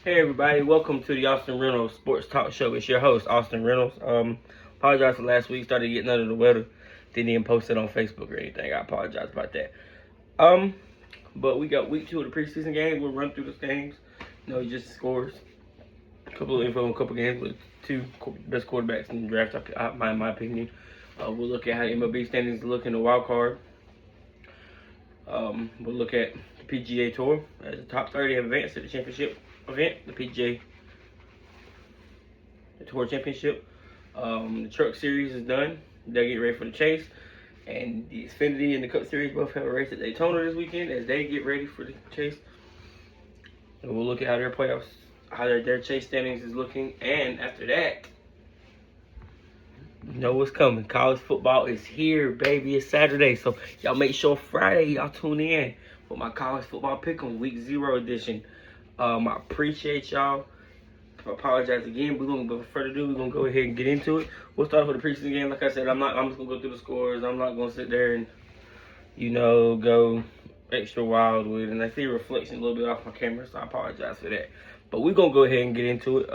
Hey everybody, welcome to the Austin Reynolds Sports Talk Show. It's your host, Austin Reynolds. Apologize for last week. Started getting under the weather. Didn't even post it on Facebook or anything. I apologize about that. But we got week 2 of the preseason game. We'll run through those games. Just scores. A couple of info on a couple games with 2 best quarterbacks in the draft, in my opinion. We'll look at how the MLB standings look in the wild card. We'll look at the PGA Tour as the top 30 have advanced to the championship event, the PGA Tour Championship. The Truck Series is done. They'll get ready for the Chase. And the Xfinity and the Cup Series both have a race at Daytona this weekend as they get ready for the Chase. And we'll look at how their playoffs, how their Chase standings is looking. And after that, you know what's coming. College football is here, baby. It's Saturday. So y'all make sure Friday y'all tune in for my college football pick on week 0 edition. I appreciate y'all. I apologize again. Without further ado, we're gonna go ahead and get into it. We'll start with the preseason game. Like I said, I'm just gonna go through the scores. I'm not gonna sit there and go extra wild with it. And I see a reflection a little bit off my camera, so I apologize for that. But we're gonna go ahead and get into it.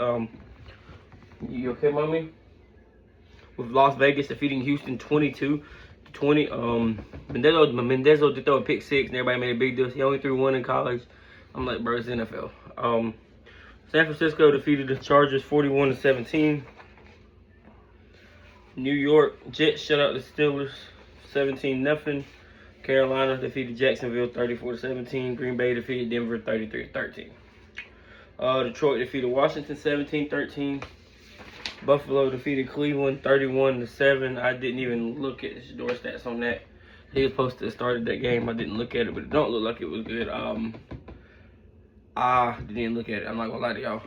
You okay, mommy? With Las Vegas defeating Houston 22-20. Mendezo did throw a pick 6, and everybody made a big deal. He only threw 1 in college. I'm like, bro, it's NFL. San Francisco defeated the Chargers 41-17. New York Jets shut out the Steelers 17-0. Carolina defeated Jacksonville 34-17. Green Bay defeated Denver 33-13. Detroit defeated Washington 17-13. Buffalo defeated Cleveland 31-7. I didn't even look at the Shador stats on that. He was supposed to have started that game. I didn't look at it, but it don't look like it was good. I didn't look at it. I'm not gonna lie to y'all.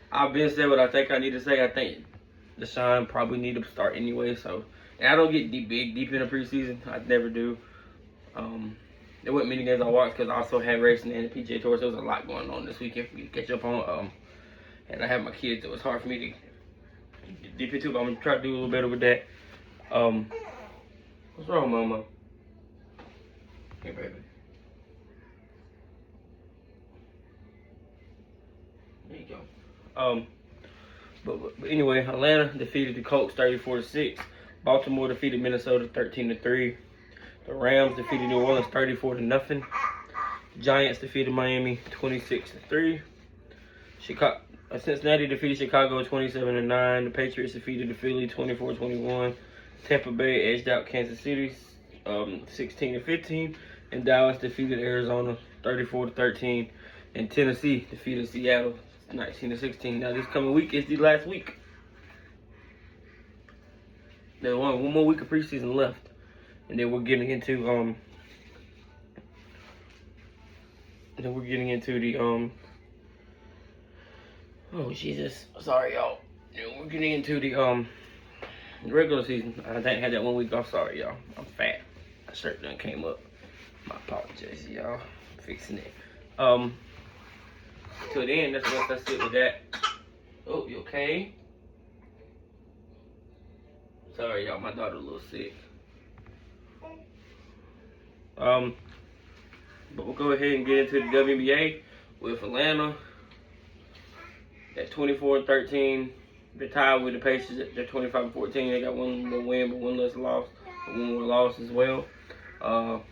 I've been said what I think I need to say. I think Deshaun probably need to start anyway. So, and I don't get deep in the preseason. I never do. There weren't many games I watched because I also had racing and the PGA Tour. So there was a lot going on this weekend for me to catch up on. And I have my kids, so it's hard for me to get deep into it. But I'm gonna try to do a little better with that. What's wrong, Mama? Hey, baby. There you go. But anyway, Atlanta defeated the Colts 34-6. Baltimore defeated Minnesota 13-3. The Rams defeated New Orleans 34-0. Giants defeated Miami 26-3. Cincinnati defeated Chicago 27-9. The Patriots defeated the Philly 24-21. Tampa Bay edged out Kansas City 16-15. And Dallas defeated Arizona 34-13. And Tennessee defeated Seattle 19-16. Now this coming week is the last week. There's one more week of preseason left, and then we're getting into the oh Jesus, sorry y'all. We're getting into the regular season. I think I had that 1 week off. Sorry y'all. I'm fat. My shirt done came up. My apologies, y'all. I'm fixing it. Till then, that's it with that. Oh, you okay? Sorry, y'all. My daughter a little sick. But we'll go ahead and get into the WNBA with Atlanta at 24-13. They're tied with the Pacers at 25-14. They got one more win, but one less loss. But one more loss as well.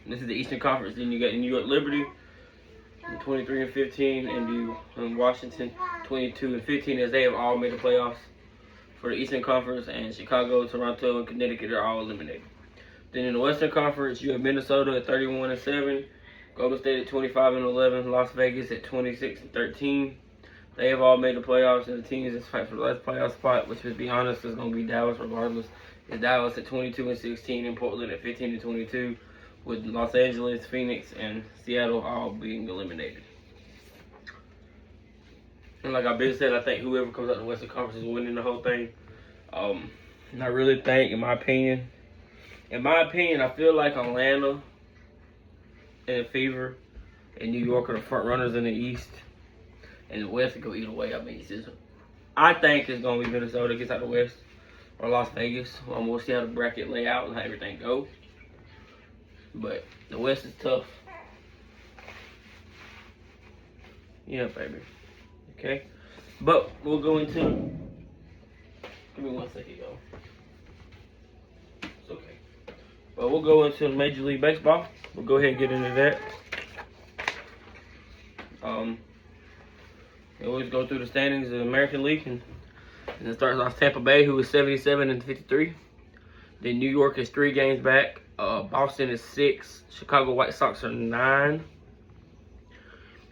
This is the Eastern Conference. Then you got New York Liberty 23-15, and Washington 22-15, as they have all made the playoffs for the Eastern Conference. And Chicago, Toronto, and Connecticut are all eliminated. Then in the Western Conference, you have Minnesota at 31-7, Golden State at 25-11, Las Vegas at 26-13. They have all made the playoffs, and the teams that fight for the last playoff spot, which, to be honest, is going to be Dallas regardless, is Dallas at 22-16 and Portland at 15-22. With Los Angeles, Phoenix, and Seattle all being eliminated. And like I've been said, I think whoever comes out of the Western Conference is winning the whole thing. And I really think, in my opinion, I feel like Atlanta and Fever and New York are the front runners in the East. And the West could go either way. I mean, I think it's going to be Minnesota gets out of the West or Las Vegas. We'll see how the bracket lay out and how everything goes. But the West is tough. Yeah, baby. Okay. But we'll go into. Give me 1 second, y'all. It's okay. But we'll go into Major League Baseball. We'll go ahead and get into that. We always go through the standings of the American League, and it starts off Tampa Bay, who is 77-53. Then New York is 3 games back. Boston is 6. Chicago White Sox are 9.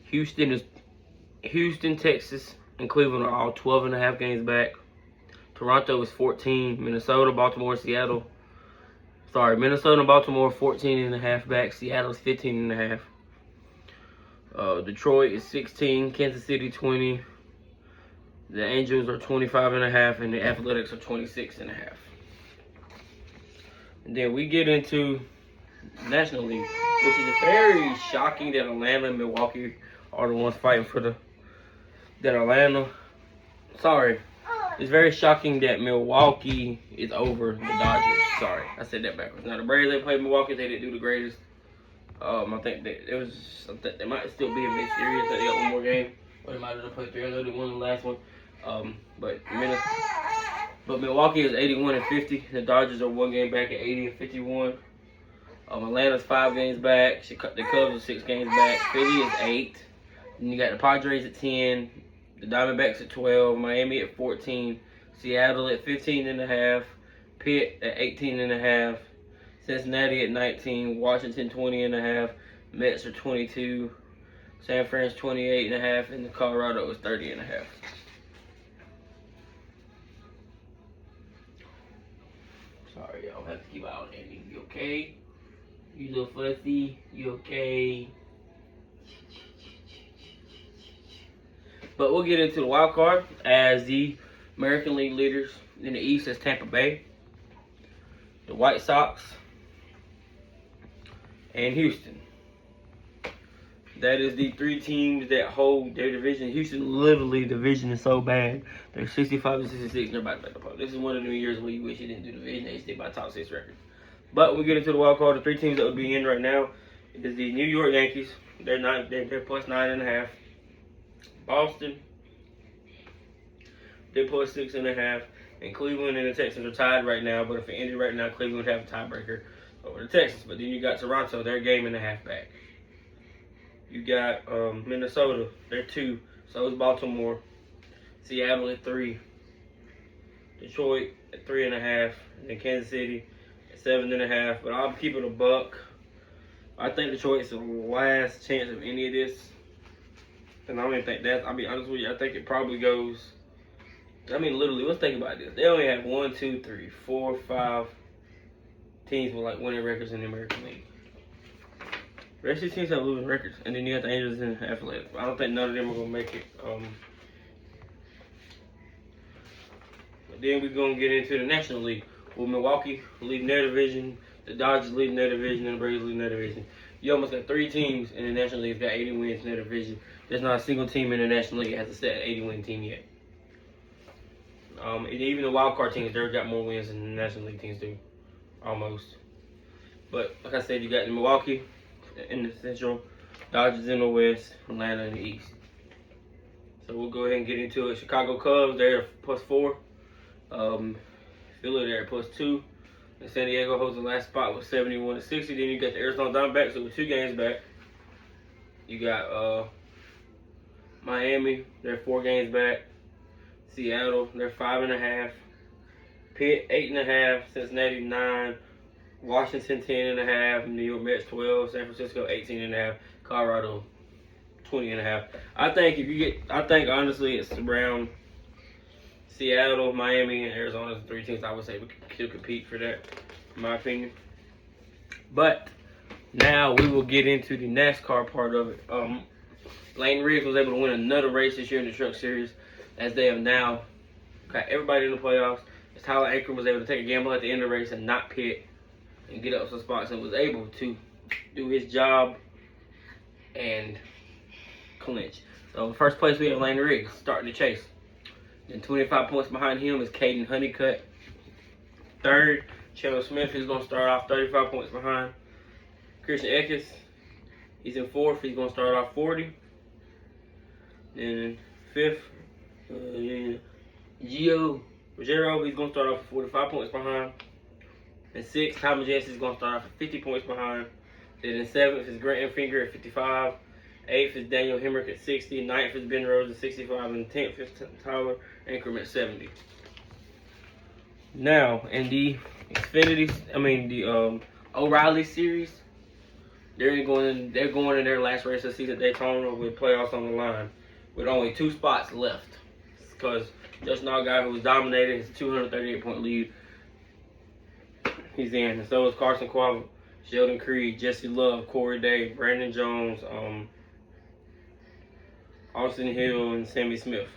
Houston, Texas, and Cleveland are all 12.5 games back. Toronto is 14. Minnesota, Baltimore, Seattle. Minnesota and Baltimore 14.5 back. Seattle's 15.5. Detroit is 16. Kansas City 20. The Angels are 25.5, and the Athletics are 26.5. And then we get into National League, which is very shocking that Atlanta and Milwaukee are the ones fighting for it's very shocking that Milwaukee is over the Dodgers. Sorry, I said that backwards. Now the Braves, they played Milwaukee, they didn't do the greatest. I think that they might still be a big series. They got one more game, or they might have played 3. I know they won the last one. But Milwaukee is 81-50. The Dodgers are 1 game back at 80-51. Atlanta's 5 games back. The Cubs are 6 games back. Philly is 8. Then you got the Padres at 10. The Diamondbacks at 12. Miami at 14. Seattle at 15.5. Pitt at 18.5. Cincinnati at 19. Washington 20.5. Mets are 22. San Fran's 28.5. And the Colorado is 30.5. Sorry, y'all have to keep out on Andy. You okay? You little fussy? You okay? But we'll get into the wild card as the American League leaders in the East is Tampa Bay, the White Sox, and Houston. That is the 3 teams that hold their division. Houston, literally, division is so bad. They're 65-66. They're about to make the playoffs. This is one of the years where you wish you didn't do the division. They stick by top 6 record. But we get into the wild card. The 3 teams that would be in right now is the New York Yankees. They're plus 9.5. Boston, they're plus 6.5. And Cleveland and the Texans are tied right now. But if it ended right now, Cleveland would have a tiebreaker over the Texans. But then you got Toronto. They're a game and a half back. You got Minnesota. They're 2. So is Baltimore. Seattle at 3. Detroit at 3.5. And then Kansas City at 7.5. But I'll keep it a buck. I think Detroit's the last chance of any of this. And I don't even think that. I'll be honest with you. I think it probably goes. I mean, literally, let's think about this. They only have 1, 2, 3, 4, 5 teams with like winning records in the American League. The rest of these teams have losing records. And then you got the Angels and Athletics. I don't think none of them are going to make it. But then we're going to get into the National League. With Milwaukee leading their division, the Dodgers leading their division, and the Braves leading their division. You almost got 3 teams in the National League that got 80 wins in their division. There's not a single team in the National League that has a set 80-win team yet. And even the wild card teams, they've got more wins than the National League teams do. Almost. But like I said, you got Milwaukee in the Central, Dodgers in the West, Atlanta in the East. So we'll go ahead and get into it. Chicago Cubs, they're plus 4. Philly, they're plus 2. And San Diego holds the last spot with 71-60. Then you got the Arizona Diamondbacks with 2 games back. You got Miami, they're 4 games back. Seattle, they're 5.5. Pitt, 8.5. Cincinnati, 9. Washington, 10.5. New York Mets, 12. San Francisco, 18.5. Colorado, 20.5. I think honestly it's around Seattle, Miami, and Arizona, the 3 teams I would say we can still compete for that, in my opinion. But now we will get into the NASCAR part of it. Lane Riggs was able to win another race this year in the Truck Series, as they have now got everybody in the playoffs. As Tyler Ankrum was able to take a gamble at the end of the race and not pit and get up some spots and was able to do his job and clinch. So first place we have Lane Riggs starting the chase. Then 25 points behind him is Caden Honeycutt. Third, Chandler Smith is going to start off 35 points behind. Christian Eckes, he's in 4th. He's going to start off 40. Then fifth, Gio Ruggiero, he's gonna start off 45 points behind. And sixth, Thomas Jesse's gonna start off at 50 points behind. Then in seventh is Grant Finger at 55. Eighth is Daniel Hemrick at 60. Ninth is Ben Rose at 65. And 10th is Tyler Ankrum at 70. Now, in the O'Reilly series, they're going in their last race of the season at Daytona with playoffs on the line, with only 2 spots left. Because Justin Allgaier, who was dominating his 238-point lead, he's in. And so is Carson Quava, Sheldon Creed, Jesse Love, Corey Day, Brandon Jones, Austin Hill, and Sammy Smith.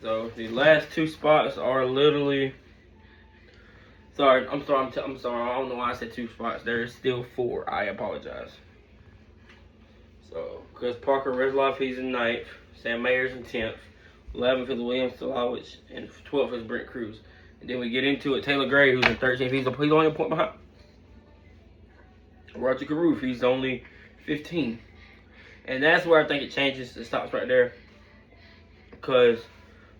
So the last 2 spots are literally. I'm sorry. I don't know why I said 2 spots. There is still 4. I apologize. So, Chris Parker Resloff, he's in 9th. Sam Mayer's in 10th. 11th is William Solowich, and 12th is Brent Cruz. And then we get into it. Taylor Gray, who's in 13th. He's only a point behind. Roger Caruth, he's only 15. And that's where I think it changes. It stops right there. Because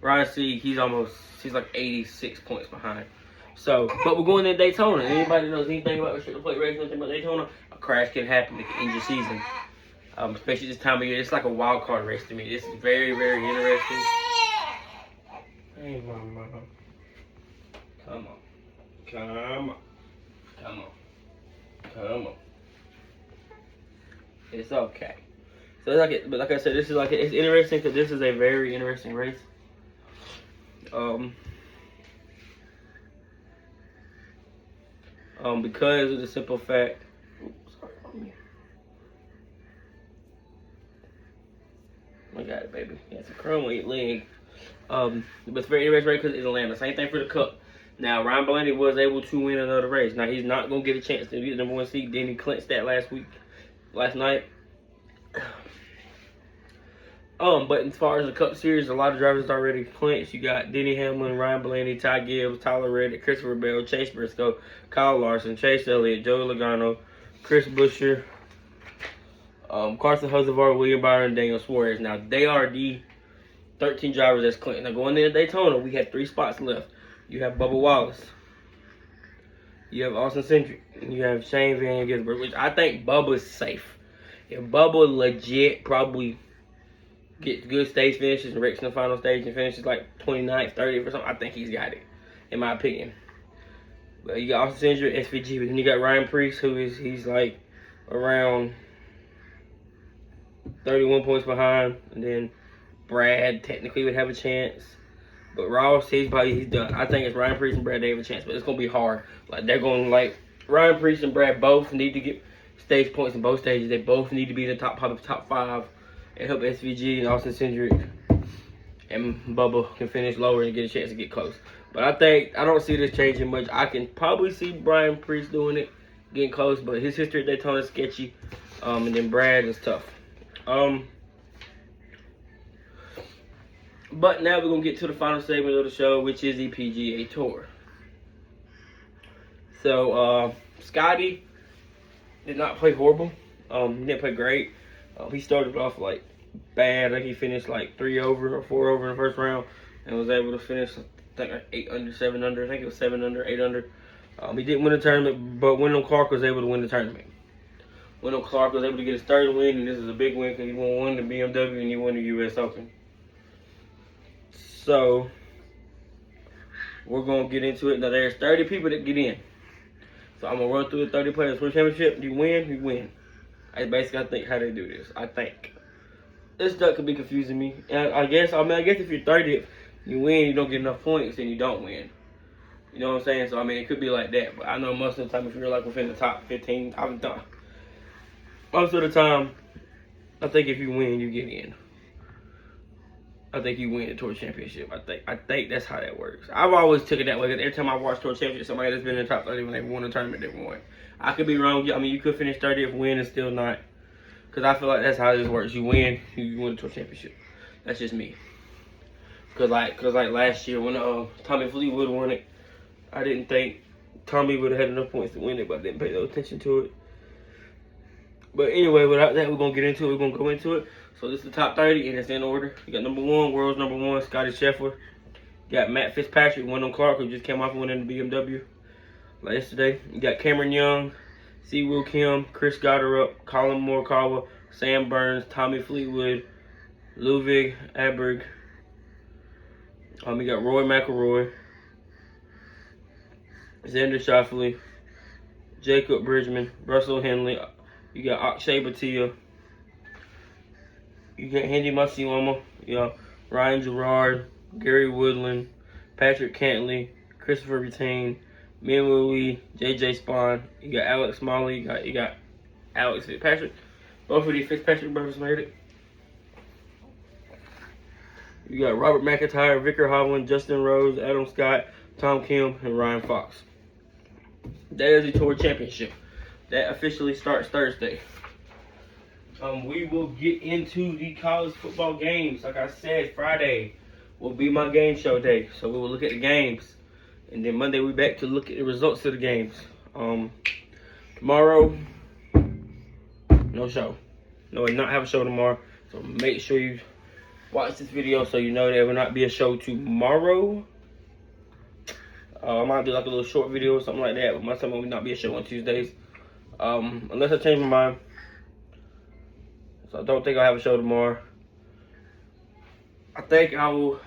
Ryan Sieg, he's like 86 points behind. So, but we're going to Daytona. Anybody knows anything about restricted plate racing, anything about Daytona? A crash can happen. It can end your season. Especially this time of year. It's like a wild card race to me. This is very, very interesting. Hey, mama. Come on. It's okay. So but like I said, this is it's interesting because this is a very interesting race. Because of the simple fact. I got it, baby. Yeah, it's a chrome leg. But it's very interesting race because it's Atlanta. Same thing for the Cup. Now, Ryan Blaney was able to win another race. Now, he's not going to get a chance to be the number 1 seed. Then he clinched that last night. But as far as the Cup Series, a lot of drivers already clinched. You got Denny Hamlin, Ryan Blaney, Ty Gibbs, Tyler Reddick, Christopher Bell, Chase Briscoe, Kyle Larson, Chase Elliott, Joey Logano, Chris Buescher, Carson Hocevar, William Byron, and Daniel Suarez. Now, they are the 13 drivers that's clinched. Now, going into Daytona, we had 3 spots left. You have Bubba Wallace. You have Austin Cindric. You have Shane Van Gisbergen, which I think Bubba's safe. If Bubba legit probably gets good stage finishes and wrecks in the final stage and finishes like 29th, 30th or something, I think he's got it, in my opinion. But you got Austin Cindric, SVG, but then you got Ryan Preece, he's like around 31 points behind, and then Brad technically would have a chance. But Ross, he's done. I think it's Ryan Preece and Brad, they have a chance, but it's gonna be hard. Like Ryan Preece and Brad both need to get stage points in both stages. They both need to be in the probably top 5, and help SVG and Austin Cindric and Bubba can finish lower and get a chance to get close. But I don't see this changing much. I can probably see Brian Preece doing it, getting close, but his history at Daytona is sketchy. And then Brad is tough. But now we're going to get to the final segment of the show, which is the PGA Tour. So, Scotty did not play horrible. He didn't play great. He started off like bad. I think he finished like 3 over or 4 over in the first round and was able to finish, I think, like 8 under, 7 under. I think it was 7 under, 8 under. He didn't win the tournament, but Wyndham Clark was able to win the tournament. Wyndham Clark was able to get his 3rd win, and this is a big win because he won the BMW and he won the US Open. So, we're going to get into it. Now, there's 30 people that get in. So, I'm going to run through the 30 players for the championship. You win. That's basically, I think, how they do this. I think. This stuff could be confusing me. And I guess if you're 30th, you win, you don't get enough points, then you don't win. You know what I'm saying? So, it could be like that. But I know most of the time, if you're like within the top 15, most of the time, I think if you win, you get in. I think you win the Tour Championship. I think that's how that works. I've always took it that way because every time I watch Tour Championship, somebody that's been in the top 30 when they won the tournament, they won. I could be wrong. You could finish 30th, win, and still not. Because I feel like that's how this works. You win, you win the Tour Championship. That's just me. Because like last year when Tommy Fleetwood won it, I didn't think Tommy would have had enough points to win it, but I didn't pay no attention to it. But anyway, without that, we're going to get into it. We're going to go into it. So this is the top 30, and it's in order. You got number 1, world's number 1, Scotty Scheffler. You got Matt Fitzpatrick, Wyndham Clark, who just came off and went in the BMW like yesterday. You got Cameron Young, Siwoo Kim, Chris Gotterup, Colin Morikawa, Sam Burns, Tommy Fleetwood, Ludwig Aberg. You got Roy McIlroy, Xander Schauffele, Jacob Bridgman, Russell Henley. You got Akshay Bhatia. You got Hendy Matsuyama. You got Ryan Gerard, Gary Woodland, Patrick Cantley, Christopher Retain, Min Wee, JJ Spawn. You got Alex Smalley. You got Alex Fitzpatrick. Both of these Fitzpatrick brothers made it. You got Robert McIntyre, Vicar Hovland, Justin Rose, Adam Scott, Tom Kim, and Ryan Fox. That is the Tour Championship. That officially starts Thursday. We will get into the college football games. Like I said, Friday will be my game show day. So we will look at the games. And then Monday we're back to look at the results of the games. Tomorrow, no show. No, I will not have a show tomorrow. So make sure you watch this video so you know there will not be a show tomorrow. I might do like a little short video or something like that, but my time will not be a show on Tuesdays. Unless I change my mind. So I don't think I'll have a show tomorrow. I think I will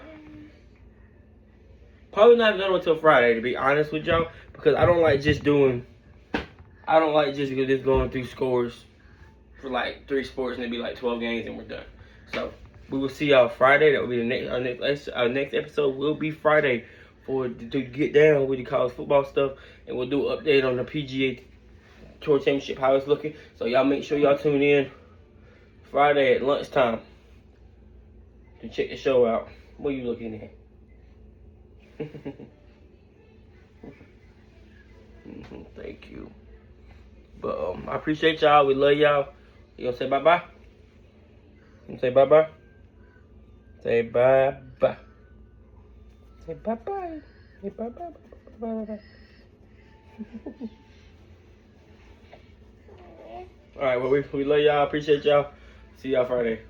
probably not done until Friday, to be honest with y'all, because I don't like just going through scores for like 3 sports and it'd be like 12 games and we're done. So we will see y'all Friday. That will be our next episode will be Friday to get down with the college football stuff, and we'll do an update on the PGA Tour Championship, how it's looking. So y'all make sure y'all tune in Friday at lunchtime to check the show out. What are you looking at? Thank you. But I appreciate y'all. We love y'all. You gonna say bye-bye? You gonna say bye-bye? Say bye-bye. Say bye-bye. Say bye-bye. Bye-bye. All right, well, we love y'all. Appreciate y'all. See y'all Friday.